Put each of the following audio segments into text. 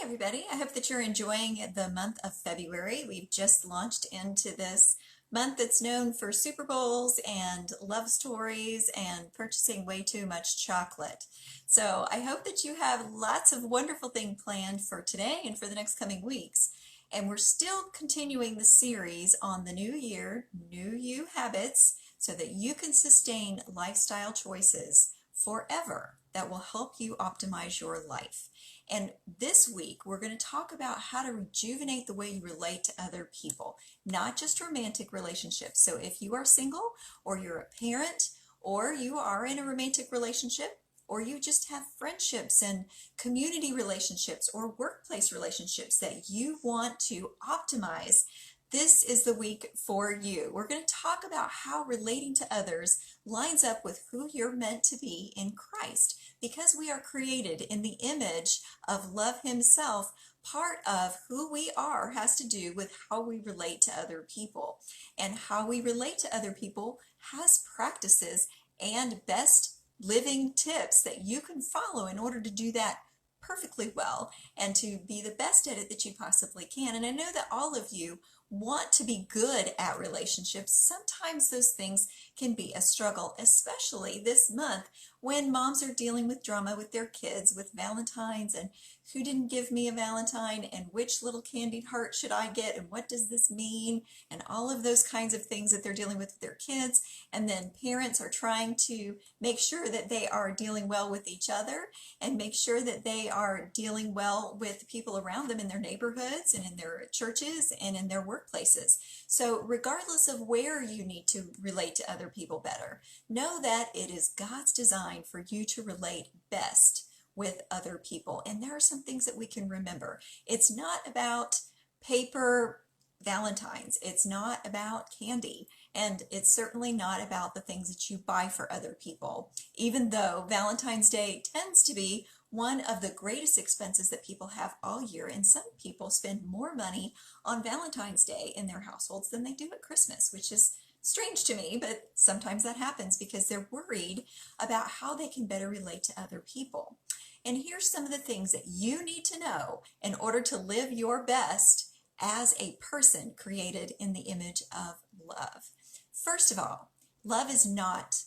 everybody. I hope that you're enjoying the month of February. We've just launched into this month that's known for Super Bowls and love stories and purchasing way too much chocolate. So I hope that you have lots of wonderful things planned for today and for the next coming weeks. And we're still continuing the series on the new year, New You habits, so that you can sustain lifestyle choices forever that will help you optimize your life. And this week, we're going to talk about how to rejuvenate the way you relate to other people, not just romantic relationships. So if you are single, or you're a parent, or you are in a romantic relationship, or you just have friendships and community relationships or workplace relationships that you want to optimize, this is the week for you. We're going to talk about how relating to others lines up with who you're meant to be in Christ. Because we are created in the image of love himself, part of who we are has to do with how we relate to other people. And how we relate to other people has practices and best living tips that you can follow in order to do that perfectly well and to be the best at it that you possibly can. And I know that all of you want to be good at relationships. Sometimes those things can be a struggle, especially this month when moms are dealing with drama with their kids, with Valentine's and who didn't give me a Valentine and which little candied heart should I get and what does this mean and all of those kinds of things that they're dealing with their kids. And then parents are trying to make sure that they are dealing well with each other and make sure that they are dealing well with people around them in their neighborhoods and in their churches and in their workplaces. So regardless of where you need to relate to other people better, know that it is God's design for you to relate best with other people. And there are some things that we can remember. It's not about paper Valentines. It's not about candy. And it's certainly not about the things that you buy for other people, even though Valentine's Day tends to be one of the greatest expenses that people have all year. And some people spend more money on Valentine's Day in their households than they do at Christmas, which is strange to me, but sometimes that happens because they're worried about how they can better relate to other people. And here's some of the things that you need to know in order to live your best as a person created in the image of love. First of all, love is not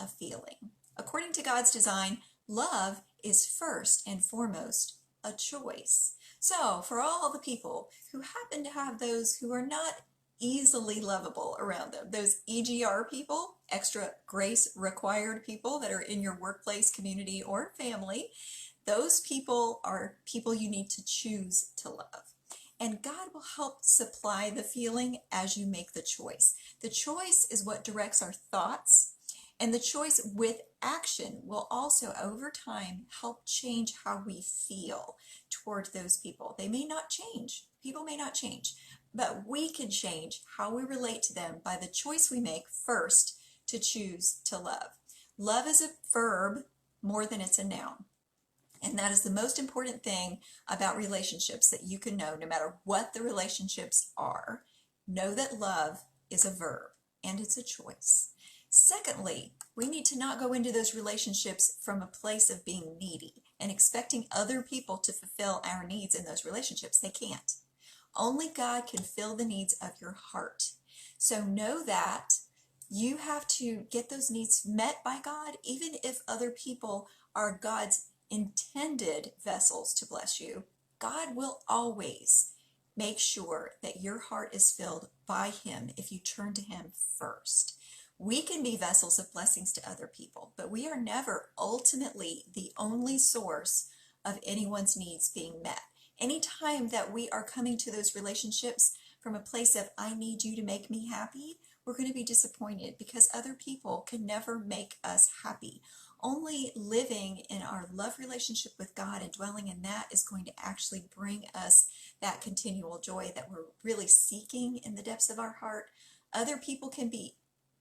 a feeling. According to God's design, love is first and foremost a choice. So for all the people who happen to have those who are not easily lovable around them, those EGR people, extra grace required people that are in your workplace, community, or family, those people are people you need to choose to love. And God will help supply the feeling as you make the choice. The choice is what directs our thoughts, and the choice with action will also, over time, help change how we feel toward those people. They may not change. People may not change, but we can change how we relate to them by the choice we make first to choose to love. Love is a verb more than it's a noun. And that is the most important thing about relationships that you can know, no matter what the relationships are. Know that love is a verb and it's a choice. Secondly, we need to not go into those relationships from a place of being needy and expecting other people to fulfill our needs in those relationships. They can't. Only God can fill the needs of your heart. So know that you have to get those needs met by God, even if other people are God's intended vessels to bless you. God will always make sure that your heart is filled by Him if you turn to Him first. We can be vessels of blessings to other people, but we are never ultimately the only source of anyone's needs being met. Anytime that we are coming to those relationships from a place of, I need you to make me happy, we're going to be disappointed because other people can never make us happy. Only living in our love relationship with God and dwelling in that is going to actually bring us that continual joy that we're really seeking in the depths of our heart. Other people can be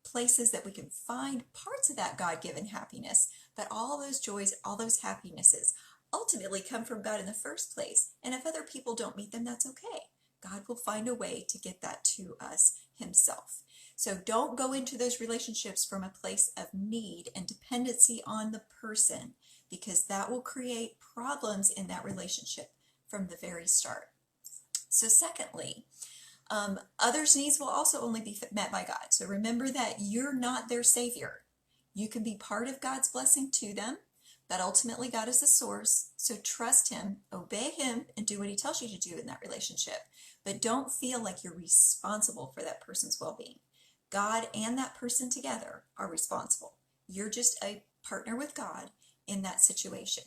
places that we can find parts of that God-given happiness, but all those joys, all those happinesses ultimately come from God in the first place. And if other people don't meet them, that's okay. God will find a way to get that to us Himself. So don't go into those relationships from a place of need and dependency on the person, because that will create problems in that relationship. from the very start. So secondly, others' needs will also only be met by God. So remember that you're not their savior. You can be part of God's blessing to them, but ultimately God is the source. So trust him, obey him, and do what he tells you to do in that relationship. But don't feel like you're responsible for that person's well-being. God and that person together are responsible. You're just a partner with God in that situation.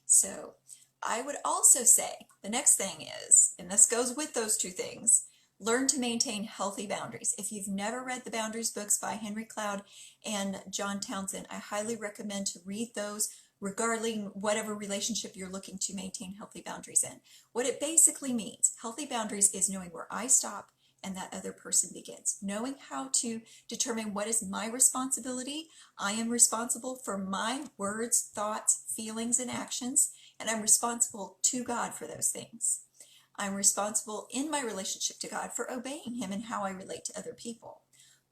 So I would also say the next thing is, and this goes with those two things, learn to maintain healthy boundaries. If you've never read the Boundaries books by Henry Cloud and John Townsend, I highly recommend to read those regarding whatever relationship you're looking to maintain healthy boundaries in. What it basically means, healthy boundaries is knowing where I stop and that other person begins. Knowing how to determine what is my responsibility. I am responsible for my words, thoughts, feelings, and actions, and I'm responsible to God for those things. I'm responsible in my relationship to God for obeying him and how I relate to other people.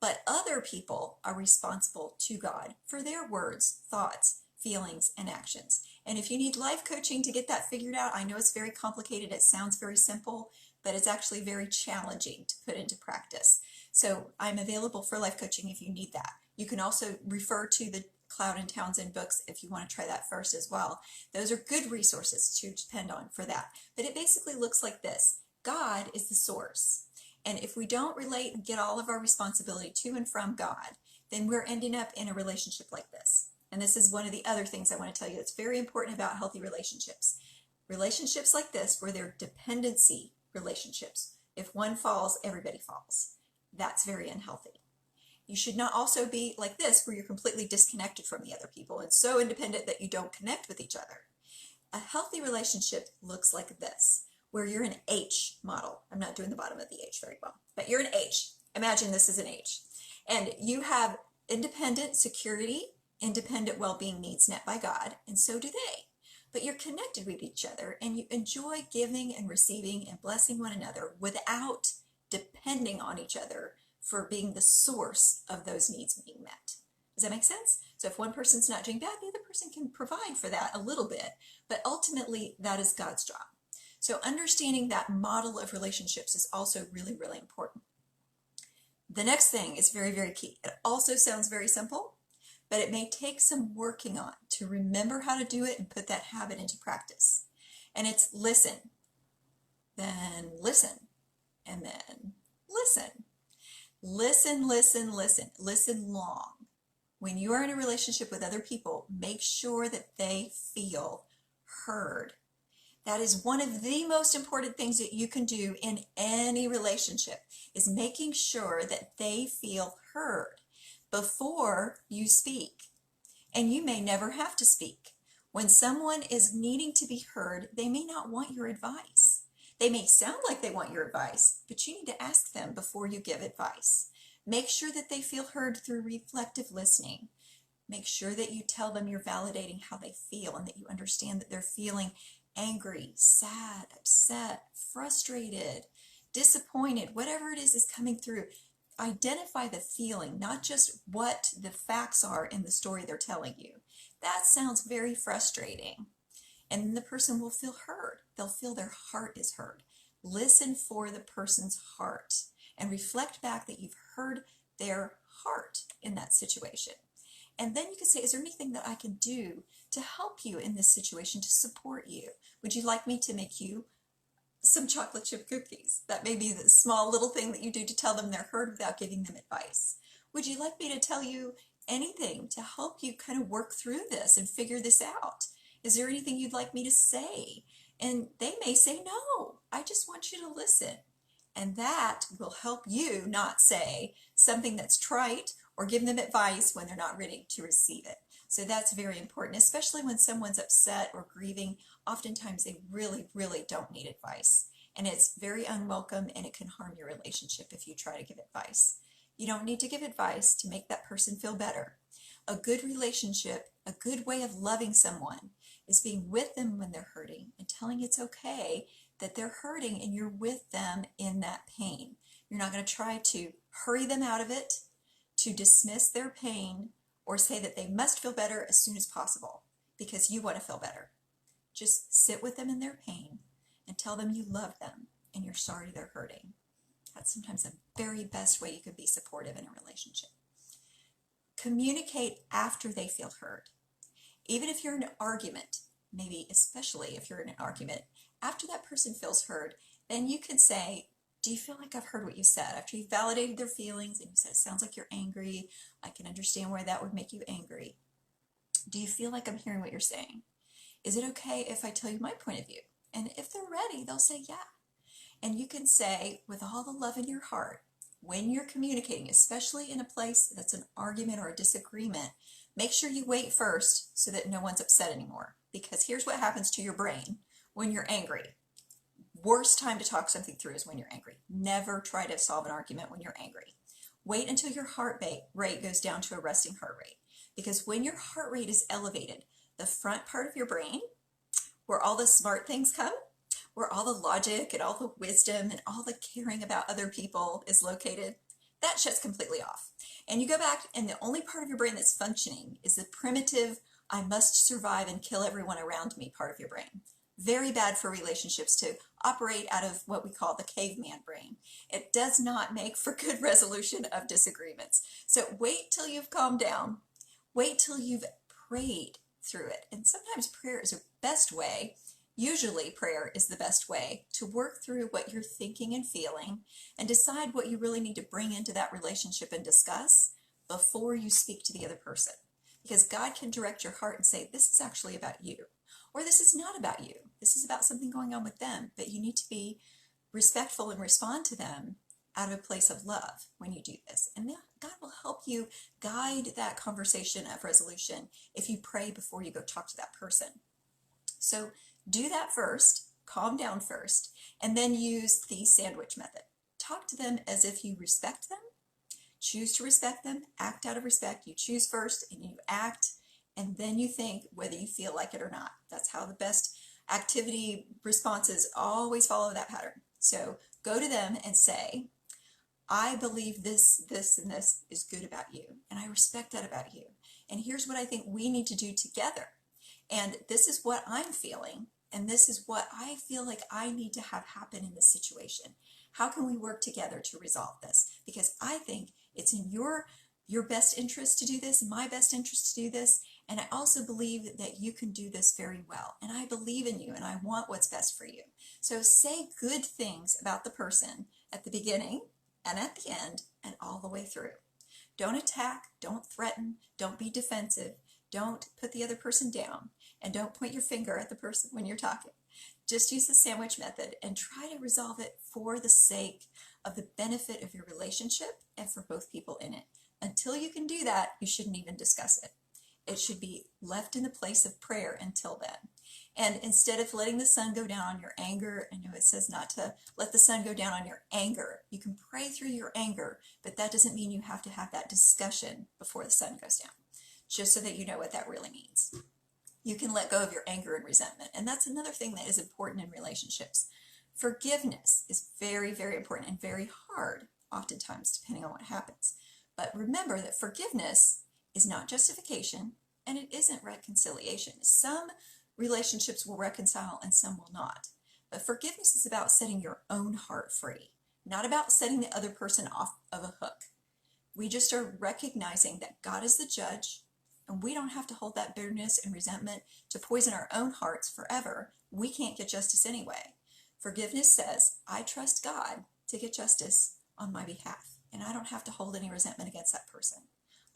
But other people are responsible to God for their words, thoughts, feelings, and actions. And if you need life coaching to get that figured out, I know it's very complicated. It sounds very simple, but it's actually very challenging to put into practice. So I'm available for life coaching if you need that. You can also refer to the Cloud and Townsend books if you want to try that first as well. Those are good resources to depend on for that. But it basically looks like this. God is the source. And if we don't relate and get all of our responsibility to and from God, then we're ending up in a relationship like this. And this is one of the other things I want to tell you that's very important about healthy relationships. Relationships like this, where they're dependency relationships. If one falls, everybody falls. That's very unhealthy. You should not also be like this, where you're completely disconnected from the other people and so independent that you don't connect with each other. A healthy relationship looks like this, where you're an H model. I'm not doing the bottom of the H very well, but you're an H. Imagine this is an H. And you have independent security, independent well-being needs met by God, and so do they. But you're connected with each other, and you enjoy giving and receiving and blessing one another without depending on each other for being the source of those needs being met. Does that make sense? So if one person's not doing bad, the other person can provide for that a little bit, but ultimately that is God's job. So understanding that model of relationships is also really, really important. The next thing is very, very key. It also sounds very simple, but it may take some working on to remember how to do it and put that habit into practice. And it's listen, then listen, and then listen. Listen, listen, listen. Listen long. When you are in a relationship with other people, make sure that they feel heard. That is one of the most important things that you can do in any relationship, is making sure that they feel heard before you speak. And you may never have to speak. When someone is needing to be heard, they may not want your advice. They may sound like they want your advice, but you need to ask them before you give advice. Make sure that they feel heard through reflective listening. Make sure that you tell them you're validating how they feel and that you understand that they're feeling angry, sad, upset, frustrated, disappointed, whatever it is coming through. Identify the feeling, not just what the facts are in the story they're telling you. That sounds very frustrating. And then the person will feel heard. They'll feel their heart is heard. Listen for the person's heart and reflect back that you've heard their heart in that situation. And then you can say, is there anything that I can do to help you in this situation, to support you? Would you like me to make you some chocolate chip cookies? That may be the small little thing that you do to tell them they're heard without giving them advice. Would you like me to tell you anything to help you kind of work through this and figure this out? Is there anything you'd like me to say? And they may say, no, I just want you to listen. And that will help you not say something that's trite or give them advice when they're not ready to receive it. So that's very important, especially when someone's upset or grieving. Oftentimes they really, really don't need advice. And it's very unwelcome, and it can harm your relationship if you try to give advice. You don't need to give advice to make that person feel better. A good relationship, a good way of loving someone, is being with them when they're hurting and telling it's okay that they're hurting and you're with them in that pain. You're not going to try to hurry them out of it, to dismiss their pain, or say that they must feel better as soon as possible because you want to feel better. Just sit with them in their pain and tell them you love them and you're sorry they're hurting. That's sometimes the very best way you can be supportive in a relationship. Communicate after they feel heard. Even if you're in an argument, maybe especially if you're in an argument, after that person feels heard, then you could say, do you feel like I've heard what you said? After you validated their feelings and you said, it sounds like you're angry. I can understand why that would make you angry. Do you feel like I'm hearing what you're saying? Is it okay if I tell you my point of view? And if they're ready, they'll say, yeah. And you can say, with all the love in your heart, when you're communicating, especially in a place that's an argument or a disagreement, make sure you wait first so that no one's upset anymore. Because here's what happens to your brain when you're angry. Worst time to talk something through is when you're angry. Never try to solve an argument when you're angry. Wait until your heart rate goes down to a resting heart rate. Because when your heart rate is elevated, the front part of your brain, where all the smart things come, where all the logic and all the wisdom and all the caring about other people is located, that shuts completely off. And you go back and the only part of your brain that's functioning is the primitive, I must survive and kill everyone around me part of your brain. Very bad for relationships to operate out of what we call the caveman brain. It does not make for good resolution of disagreements. So wait till you've calmed down. Wait till you've prayed through it. And sometimes prayer is the best way. Usually prayer is the best way to work through what you're thinking and feeling and decide what you really need to bring into that relationship and discuss before you speak to the other person. Because God can direct your heart and say, this is actually about you, or this is not about you. This is about something going on with them, but you need to be respectful and respond to them out of a place of love when you do this. And God will help you guide that conversation of resolution if you pray before you go talk to that person. So do that first, calm down first, and then use the sandwich method. Talk to them as if you respect them. Choose to respect them, act out of respect. You choose first and you act, and then you think whether you feel like it or not. That's how the best activity responses always follow that pattern. So go to them and say, I believe this, this, and this is good about you, and I respect that about you. And here's what I think we need to do together. And this is what I'm feeling, and this is what I feel like I need to have happen in this situation. How can we work together to resolve this? Because I think it's in your best interest to do this, my best interest to do this, and I also believe that you can do this very well. And I believe in you, and I want what's best for you. So say good things about the person at the beginning and at the end and all the way through. Don't attack, don't threaten, don't be defensive, don't put the other person down, and don't point your finger at the person when you're talking. Just use the sandwich method and try to resolve it for the sake of the benefit of your relationship and for both people in it. Until you can do that, you shouldn't even discuss it. It should be left in the place of prayer until then. And instead of letting the sun go down on your anger, I know it says not to let the sun go down on your anger. You can pray through your anger, but that doesn't mean you have to have that discussion before the sun goes down, just so that you know what that really means. You can let go of your anger and resentment. And that's another thing that is important in relationships. Forgiveness is very, very important and very hard, oftentimes, depending on what happens. But remember that forgiveness is not justification, and it isn't reconciliation. Some relationships will reconcile and some will not. But forgiveness is about setting your own heart free, not about setting the other person off of a hook. We just are recognizing that God is the judge, and we don't have to hold that bitterness and resentment to poison our own hearts forever. We can't get justice anyway. Forgiveness says, I trust God to get justice on my behalf, and I don't have to hold any resentment against that person.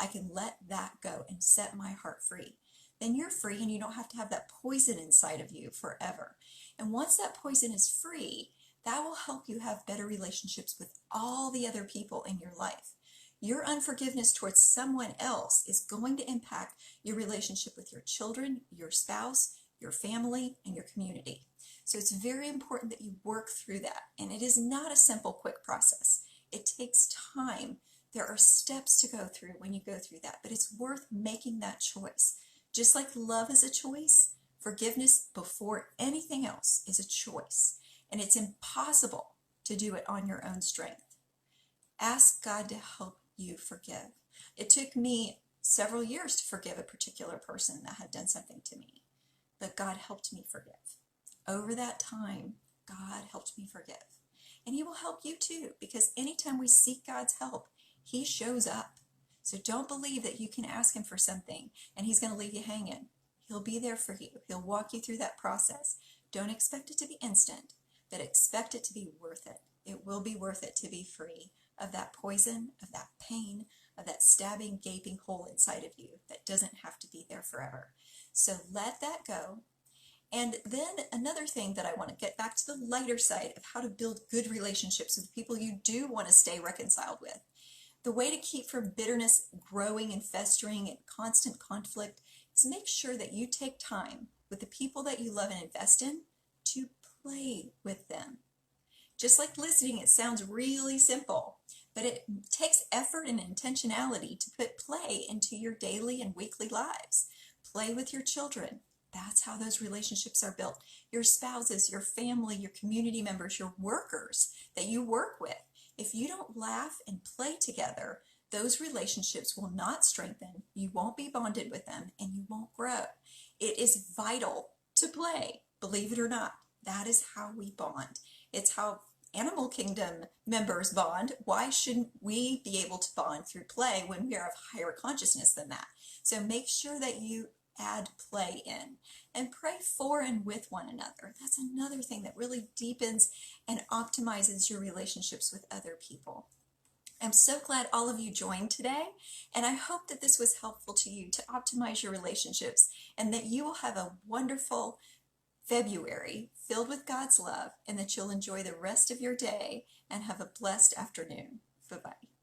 I can let that go and set my heart free. Then you're free, and you don't have to have that poison inside of you forever. And once that poison is free, that will help you have better relationships with all the other people in your life. Your unforgiveness towards someone else is going to impact your relationship with your children, your spouse, your family, and your community. So it's very important that you work through that. And it is not a simple, quick process. It takes time. There are steps to go through when you go through that, but it's worth making that choice. Just like love is a choice, forgiveness before anything else is a choice. And it's impossible to do it on your own strength. Ask God to help you forgive. It took me several years to forgive a particular person that had done something to me, but God helped me forgive. Over that time, God helped me forgive. And he will help you too, because anytime we seek God's help, he shows up. So don't believe that you can ask him for something and he's going to leave you hanging. He'll be there for you. He'll walk you through that process. Don't expect it to be instant, but expect it to be worth it. It will be worth it to be free of that poison, of that pain, of that stabbing, gaping hole inside of you that doesn't have to be there forever. So let that go. And then another thing that I want to get back to the lighter side of how to build good relationships with people you do want to stay reconciled with. The way to keep from bitterness growing and festering and constant conflict is make sure that you take time with the people that you love and invest in to play with them. Just like listening, it sounds really simple, but it takes effort and intentionality to put play into your daily and weekly lives. Play with your children. That's how those relationships are built. Your spouses, your family, your community members, your workers that you work with. If you don't laugh and play together, those relationships will not strengthen, you won't be bonded with them, and you won't grow. It is vital to play, believe it or not. That is how we bond. It's how animal kingdom members bond. Why shouldn't we be able to bond through play when we are of higher consciousness than that? So make sure that you add play in and pray for and with one another. That's another thing that really deepens and optimizes your relationships with other people. I'm so glad all of you joined today, and I hope that this was helpful to you to optimize your relationships and that you will have a wonderful February filled with God's love, and that you'll enjoy the rest of your day and have a blessed afternoon. Bye-bye.